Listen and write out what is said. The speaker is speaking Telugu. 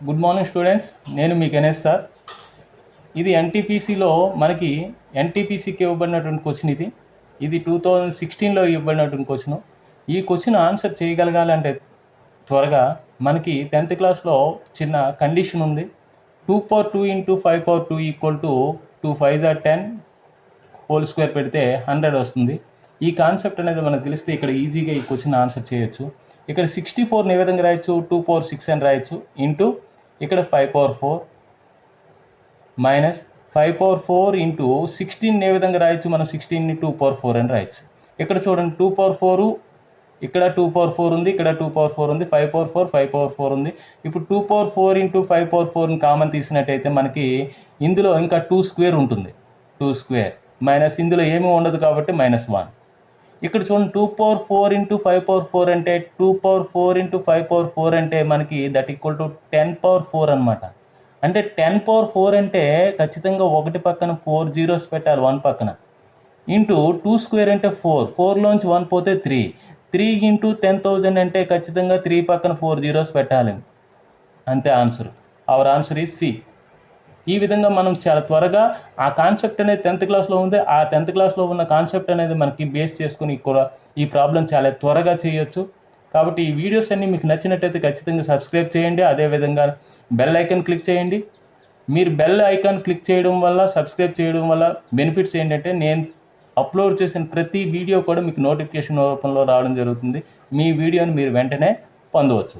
గుడ్ మార్నింగ్ స్టూడెంట్స్, నేను మీ గణేష్ సార్. ఇది ఎన్టీపీసీలో మనకి ఎన్టీపీసీకి ఇవ్వబడినటువంటి క్వశ్చన్. ఇది 2016లో ఇవ్వబడినటువంటి క్వశ్చన్. ఈ క్వశ్చన్ ఆన్సర్ చేయగలగాలంటే త్వరగా మనకి 10th క్లాస్లో చిన్న కండిషన్ ఉంది. 2 power 2 into 5 power 2 equal to 2 5s are 10 whole square పెడితే 100 వస్తుంది. ఈ కాన్సెప్ట్ అనేది మనకు తెలిస్తే ఇక్కడ ఈజీగా ఈ క్వశ్చన్ ఆన్సర్ చేయొచ్చు. ఇక్కడ 64ని ఏ విధంగా రాయొచ్చు, 2 power 6 అని రాయొచ్చు, ఇంటూ ఇక్కడ 5 power 4 మైనస్ 5 power 4 ఇంటూ 16 ఏ విధంగా రాయొచ్చు, మనం 16ని 2 power 4 అని రాయొచ్చు. ఇక్కడ చూడండి 2 power 4, ఇక్కడ 2 power 4 ఉంది, ఇక్కడ 2 power 4 ఉంది, 5 power 4 5 power 4 ఉంది. ఇప్పుడు 2 power 4 ఇంటూ 5 power 4ని కామన్ తీసినట్టయితే మనకి ఇందులో ఇంకా 2 స్క్వేర్ ఉంటుంది. 2 స్క్వేర్ మైనస్ ఇందులో ఏమీ ఉండదు కాబట్టి -1. ఇక్కడ చూడండి 2 power 4 ఇంటూ 5 power 4 అంటే 2 power 4 ఇంటూ 5 power 4 అంటే మనకి దట్ ఈక్వల్ టు 10 power 4 అనమాట. అంటే 10 power 4 అంటే ఖచ్చితంగా 1 పక్కన 4 zeros పెట్టాలి, 1 పక్కన, ఇంటూ 2 స్క్వేర్ అంటే 4లోంచి 1 పోతే 3 ఇంటూ 10,000 అంటే ఖచ్చితంగా 3 పక్కన 4 zeros పెట్టాలి. అంతే answer. Our answer is C. ఈ విధంగా మనం చాలా త్వరగా ఆ కాన్సెప్ట్ అనేది 10th క్లాస్లో ఉంది. ఆ 10th క్లాస్లో ఉన్న కాన్సెప్ట్ అనేది మనకి బేస్ చేసుకుని కూడా ఈ ప్రాబ్లం చాలా త్వరగా చేయొచ్చు. కాబట్టి ఈ వీడియోస్ అన్నీ మీకు నచ్చినట్టయితే ఖచ్చితంగా సబ్స్క్రైబ్ చేయండి. అదేవిధంగా బెల్ ఐకాన్ క్లిక్ చేయండి. మీరు బెల్ ఐకాన్ క్లిక్ చేయడం వల్ల, సబ్స్క్రైబ్ చేయడం వల్ల బెనిఫిట్స్ ఏంటంటే నేను అప్లోడ్ చేసిన ప్రతి వీడియో కూడా మీకు నోటిఫికేషన్ రూపంలో రావడం జరుగుతుంది. మీ వీడియోని మీరు వెంటనే పొందవచ్చు.